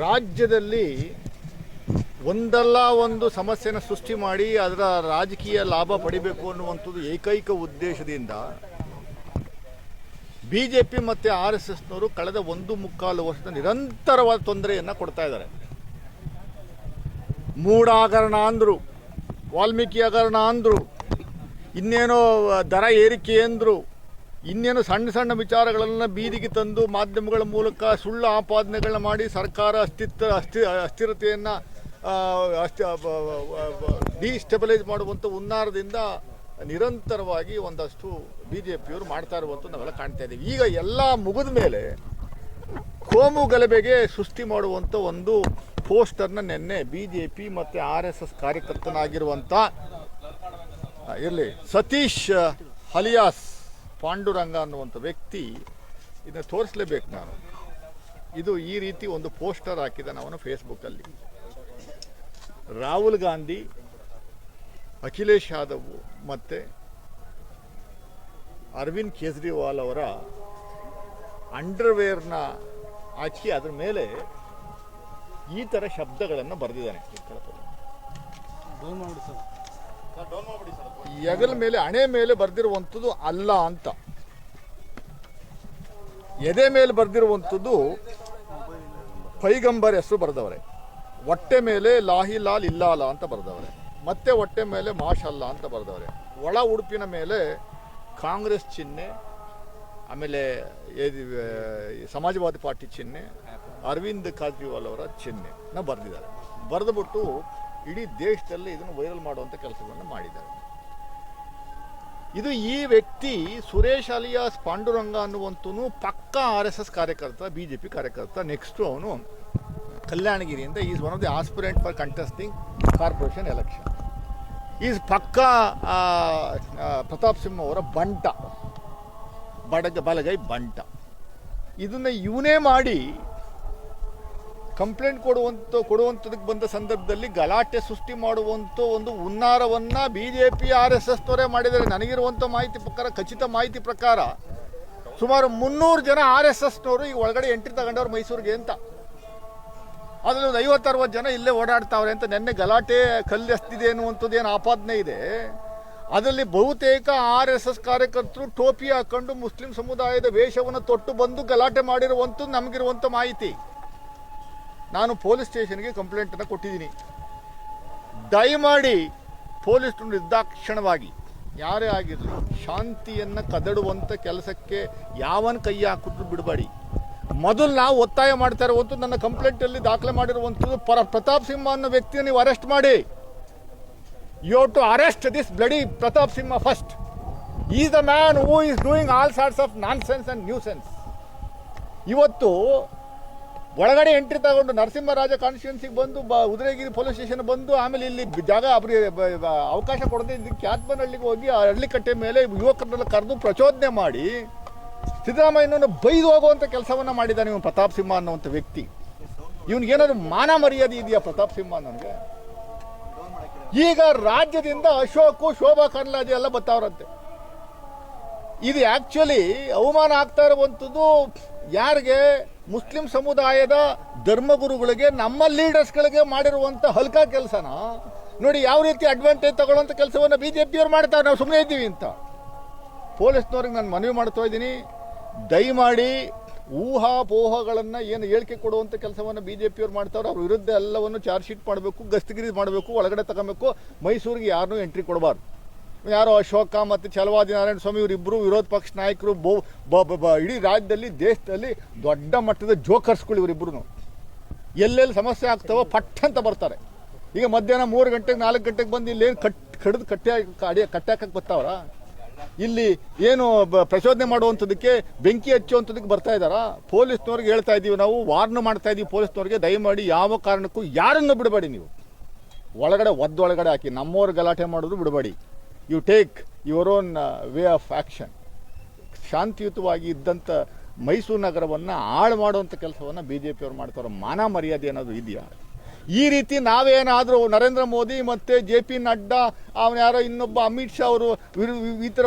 ರಾಜ್ಯದಲ್ಲಿ ಒಂದಲ್ಲ ಒಂದು ಸಮಸ್ಯೆನ ಸೃಷ್ಟಿ ಮಾಡಿ ಅದರ ರಾಜಕೀಯ ಲಾಭ ಪಡಿಬೇಕು ಅನ್ನುವಂಥದ್ದು ಏಕೈಕ ಉದ್ದೇಶದಿಂದ ಬಿಜೆಪಿ ಮತ್ತು RSSನವರು ಕಳೆದ 1.25 ವರ್ಷದ ನಿರಂತರವಾದ ತೊಂದರೆಯನ್ನು ಕೊಡ್ತಾ ಇದ್ದಾರೆ. ಮೂಢ ಹಗರಣ ಅಂದರು, ವಾಲ್ಮೀಕಿ ಹಗರಣ ಅಂದರು, ಇನ್ನೇನೋ ದರ ಏರಿಕೆ ಅಂದರು, ಇನ್ನೇನು ಸಣ್ಣ ಸಣ್ಣ ವಿಚಾರಗಳನ್ನು ಬೀದಿಗೆ ತಂದು ಮಾಧ್ಯಮಗಳ ಮೂಲಕ ಸುಳ್ಳು ಆಪಾದನೆಗಳನ್ನ ಮಾಡಿ ಸರ್ಕಾರ ಅಸ್ಥಿರತೆಯನ್ನು ಡಿಸ್ಟೆಬಲೈಸ್ ಮಾಡುವಂಥ ಹುನ್ನಾರದಿಂದ ನಿರಂತರವಾಗಿ ಒಂದಷ್ಟು ಬಿಜೆಪಿಯವರು ಮಾಡ್ತಾ ಇರುವಂಥ ನಾವೆಲ್ಲ ಕಾಣ್ತಾ ಇದ್ದೀವಿ. ಈಗ ಎಲ್ಲ ಮುಗಿದ ಮೇಲೆ ಕೋಮು ಗಲಭೆಗೆ ಸೃಷ್ಟಿ ಮಾಡುವಂಥ ಒಂದು ಪೋಸ್ಟರ್ನ ನಿನ್ನೆ ಬಿಜೆಪಿ ಮತ್ತು RSS ಕಾರ್ಯಕರ್ತನಾಗಿರುವಂಥ ಇರಲಿ ಸತೀಶ್ ಅಲಿಯಾಸ್ ಪಾಂಡುರಂಗ ಅನ್ನುವಂಥ ವ್ಯಕ್ತಿ ಇದನ್ನು ತೋರಿಸಲೇಬೇಕು. ನಾನು ಇದು ಈ ರೀತಿ ಒಂದು ಪೋಸ್ಟರ್ ಹಾಕಿದ್ದಾನೆ ಅವನು ಫೇಸ್ಬುಕ್ಕಲ್ಲಿ. ರಾಹುಲ್ ಗಾಂಧಿ, ಅಖಿಲೇಶ್ ಯಾದವ್ ಮತ್ತು ಅರವಿಂದ್ ಕೇಜ್ರಿವಾಲ್ ಅವರ ಅಂಡರ್ವೇರ್ನ ಹಾಕಿ ಅದ್ರ ಮೇಲೆ ಈ ಥರ ಶಬ್ದಗಳನ್ನು ಬರೆದಿದ್ದಾನೆ. ಹೆಗಲ ಮೇಲೆ, ಹಣೆ ಮೇಲೆ ಬರೆದಿರುವಂಥದ್ದು ಅಲ್ಲ ಅಂತ, ಎದೆ ಮೇಲೆ ಬರೆದಿರುವಂಥದ್ದು ಪೈಗಂಬರ್ ಹೆಸರು ಬರೆದವರೆ, ಹೊಟ್ಟೆ ಮೇಲೆ ಲಾಹಿ ಲಾಲ್ ಇಲ್ಲಾಲ ಅಂತ ಬರೆದವರೆ, ಮತ್ತೆ ಹೊಟ್ಟೆ ಮೇಲೆ ಮಾಷಲ್ಲ ಅಂತ ಬರೆದವರೆ, ಒಳ ಉಡುಪಿನ ಮೇಲೆ ಕಾಂಗ್ರೆಸ್ ಚಿಹ್ನೆ, ಆಮೇಲೆ ಸಮಾಜವಾದಿ ಪಾರ್ಟಿ ಚಿಹ್ನೆ, ಅರವಿಂದ್ ಕೇಜ್ರಿವಾಲ್ ಅವರ ಚಿಹ್ನೆನ ಬರೆದಿದ್ದಾರೆ. ಬರೆದುಬಿಟ್ಟು ಇಡೀ ದೇಶದಲ್ಲಿ ಇದನ್ನು ವೈರಲ್ ಮಾಡುವಂಥ ಕೆಲಸವನ್ನು ಮಾಡಿದ್ದಾರೆ. ಇದು ಈ ವ್ಯಕ್ತಿ ಸುರೇಶ್ ಅಲಿಯಾಸ್ ಪಾಂಡುರಂಗ ಅನ್ನುವಂಥನು ಪಕ್ಕ RSS ಕಾರ್ಯಕರ್ತ, BJP ಕಾರ್ಯಕರ್ತ. ನೆಕ್ಸ್ಟು ಅವನು ಕಲ್ಯಾಣಗಿರಿಯಿಂದ is one of the aspirant for contesting corporation election. Is ಪಕ್ಕ ಪ್ರತಾಪ್ ಸಿಂಹ ಅವರ ಬಂಟ, ಬಲಗೈ ಬಂಟ. ಇದನ್ನು ಇವನೇ ಮಾಡಿ ಕಂಪ್ಲೇಂಟ್ ಕೊಡುವಂಥದಕ್ಕೆ ಬಂದ ಸಂದರ್ಭದಲ್ಲಿ ಗಲಾಟೆ ಸೃಷ್ಟಿ ಮಾಡುವಂಥ ಒಂದು ಹುನ್ನಾರವನ್ನು BJP RSSನವರೇ ಮಾಡಿದ್ದಾರೆ. ನನಗಿರುವಂಥ ಮಾಹಿತಿ ಪ್ರಕಾರ, ಖಚಿತ ಮಾಹಿತಿ ಪ್ರಕಾರ ಸುಮಾರು 300 ಜನ RSSನವರು ಈಗ ಒಳಗಡೆ ಎಂಟ್ರಿ ತಗೊಂಡವ್ರು ಮೈಸೂರಿಗೆ ಅಂತ. ಅದರಲ್ಲಿ ಒಂದು 50-60 ಜನ ಇಲ್ಲೇ ಓಡಾಡ್ತಾವ್ರೆ ಅಂತ ನೆನ್ನೆ ಗಲಾಟೆ ಕಲ್ಲು ಎಸ್ತಿದೆ ಅನ್ನುವಂಥದ್ದು ಏನು ಆಪಾದನೆ ಇದೆ. ಅದರಲ್ಲಿ ಬಹುತೇಕ RSS ಕಾರ್ಯಕರ್ತರು ಟೋಪಿ ಹಾಕೊಂಡು ಮುಸ್ಲಿಂ ಸಮುದಾಯದ ವೇಷವನ್ನು ತೊಟ್ಟು ಬಂದು ಗಲಾಟೆ ಮಾಡಿರುವಂಥದ್ದು ನಮಗಿರುವಂಥ ಮಾಹಿತಿ. ನಾನು ಪೊಲೀಸ್ ಸ್ಟೇಷನ್ಗೆ ಕಂಪ್ಲೇಂಟನ್ನು ಕೊಟ್ಟಿದ್ದೀನಿ. ದಯಮಾಡಿ ಪೊಲೀಸರು ನಿರ್ದಾಕ್ಷಿಣ್ಯವಾಗಿ ಯಾರೇ ಆಗಿರಲಿ ಶಾಂತಿಯನ್ನು ಕದಡುವಂಥ ಕೆಲಸಕ್ಕೆ ಯಾವನ ಕೈ ಹಾಕಿದ್ರು ಬಿಡಬೇಡಿ. ಮೊದಲು ನಾವು ಒತ್ತಾಯ ಮಾಡ್ತಾ ಇರುವಂಥದ್ದು, ನನ್ನ ಕಂಪ್ಲೇಂಟಲ್ಲಿ ದಾಖಲೆ ಮಾಡಿರುವಂಥದ್ದು, ಪ್ರತಾಪ್ ಸಿಂಹ ಅನ್ನೋ ವ್ಯಕ್ತಿಯನ್ನು ನೀವು ಅರೆಸ್ಟ್ ಮಾಡಿ. You have to arrest this bloody Pratap Simha first. Is the man who is doing all sorts of nonsense and new sense. ಇವತ್ತು ಒಳಗಡೆ ಎಂಟ್ರಿ ತಗೊಂಡು ನರಸಿಂಹರಾಜ ಕಾನ್ಸ್ಟಿಟ್ಯೂನ್ಸಿಗೆ ಬಂದು ಉದಯಗಿರಿ ಪೊಲೀಸ್ ಸ್ಟೇಷನ್ ಬಂದು ಆಮೇಲೆ ಇಲ್ಲಿ ಜಾಗ ಅವಕಾಶ ಕೊಡದೆ ಕ್ಯಾತ್ಮನಹಳ್ಳಿಗೆ ಹೋಗಿ ಆ ಹಳ್ಳಿಕಟ್ಟೆ ಮೇಲೆ ಯುವಕರನ್ನೆಲ್ಲ ಕರೆದು ಪ್ರಚೋದನೆ ಮಾಡಿ ಸಿದ್ದರಾಮಯ್ಯನನ್ನು ಬೈದು ಹೋಗುವಂಥ ಕೆಲಸವನ್ನು ಮಾಡಿದ್ದಾನೆ ಇವನು ಪ್ರತಾಪ್ ಸಿಂಹ ಅನ್ನುವಂಥ ವ್ಯಕ್ತಿ. ಇವನಿಗೇನಾದ್ರು ಮಾನ ಮರ್ಯಾದೆ ಇದೆಯಾ ಪ್ರತಾಪ್ ಸಿಂಹ ಅನ್ನೋನಿಗೆ? ಈಗ ರಾಜ್ಯದಿಂದ ಅಶೋಕು, ಶೋಭಾ ಕರ್ಲಾಜೆ ಎಲ್ಲ ಬರ್ತಾವ್ರಂತೆ. ಇದು ಆ್ಯಕ್ಚುಲಿ ಅವಮಾನ ಆಗ್ತಾ ಇರುವಂಥದ್ದು ಯಾರಿಗೆ? ಮುಸ್ಲಿಂ ಸಮುದಾಯದ ಧರ್ಮಗುರುಗಳಿಗೆ, ನಮ್ಮ ಲೀಡರ್ಸ್ಗಳಿಗೆ ಮಾಡಿರುವಂಥ ಹಲ್ಕ ಕೆಲಸನ ನೋಡಿ ಯಾವ ರೀತಿ ಅಡ್ವಾಂಟೇಜ್ ತಗೊಳ್ಳುವಂಥ ಕೆಲಸವನ್ನು BJPಯವ್ರು ಮಾಡ್ತಾರೆ. ನಾವು ಸುಮ್ಮನೆ ಇದ್ದೀವಿ ಅಂತ. ಪೊಲೀಸ್ನವ್ರಿಗೆ ನಾನು ಮನವಿ ಮಾಡ್ತಾ ಇದ್ದೀನಿ, ದಯಮಾಡಿ ಊಹಾಪೋಹಗಳನ್ನು ಏನು ಹೇಳಿಕೆ ಕೊಡುವಂಥ ಕೆಲಸವನ್ನು BJPಯವ್ರು ಮಾಡ್ತಾವ್ರೆ. ಅವ್ರ ವಿರುದ್ಧ ಎಲ್ಲವನ್ನು ಚಾರ್ಜ್ ಶೀಟ್ ಮಾಡಬೇಕು, ಗಸ್ತಗಿರಿ ಮಾಡಬೇಕು, ಒಳಗಡೆ ತಗೊಬೇಕು. ಮೈಸೂರಿಗೆ ಯಾರನ್ನೂ ಎಂಟ್ರಿ ಕೊಡಬಾರ್ದು. ಯಾರೋ ಅಶೋಕ ಮತ್ತು ಛಲವಾದಿ ನಾರಾಯಣ ಸ್ವಾಮಿ ಇವರಿಬ್ಬರು ವಿರೋಧ ಪಕ್ಷ ನಾಯಕರು, ಇಡೀ ರಾಜ್ಯದಲ್ಲಿ, ದೇಶದಲ್ಲಿ ದೊಡ್ಡ ಮಟ್ಟದ ಜೋಕರ್ಸ್ಗಳು ಇವರಿಬ್ಬರು. ಎಲ್ಲೆಲ್ಲಿ ಸಮಸ್ಯೆ ಆಗ್ತಾವೋ ಪಟ್ ಅಂತ ಬರ್ತಾರೆ. ಈಗ ಮಧ್ಯಾಹ್ನ 3 ಗಂಟೆಗೆ 4 ಗಂಟೆಗೆ ಬಂದು ಇಲ್ಲೇನು ಕಡಿದು ಕಟ್ಟಾಕಕ್ಕೆ ಬರ್ತಾವ್ರ? ಇಲ್ಲಿ ಏನು ಪ್ರಚೋದನೆ ಮಾಡುವಂಥದ್ದಕ್ಕೆ, ಬೆಂಕಿ ಹಚ್ಚುವಂಥದ್ದಕ್ಕೆ ಬರ್ತಾ ಇದ್ದಾರಾ? ಪೊಲೀಸ್ನವ್ರಿಗೆ ಹೇಳ್ತಾ ಇದ್ದೀವಿ, ನಾವು ವಾರ್ನ್ ಮಾಡ್ತಾ ಇದ್ದೀವಿ ಪೊಲೀಸ್ನವ್ರಿಗೆ, ದಯಮಾಡಿ ಯಾವ ಕಾರಣಕ್ಕೂ ಯಾರನ್ನು ಬಿಡಬೇಡಿ. ನೀವು ಒಳಗಡೆ ಒಳಗಡೆ ಹಾಕಿ ನಮ್ಮವ್ರು ಗಲಾಟೆ ಮಾಡೋದು ಬಿಡಬೇಡಿ. You take your own way of action. ಶಾಂತಿಯುತವಾಗಿ ಇದ್ದಂಥ ಮೈಸೂರು ನಗರವನ್ನು ಹಾಳು ಮಾಡುವಂಥ ಕೆಲಸವನ್ನು BJPಯವ್ರು ಮಾಡ್ತಾರೋ ಮಾನ ಮರ್ಯಾದೆ ಅನ್ನೋದು ಇದೆಯಾ? ಈ ರೀತಿ ನಾವೇನಾದರೂ ನರೇಂದ್ರ ಮೋದಿ ಮತ್ತು JP ನಡ್ಡಾ, ಅವನು ಯಾರೋ ಇನ್ನೊಬ್ಬ ಅಮಿತ್ ಶಾ ಅವರು ಈ ಥರ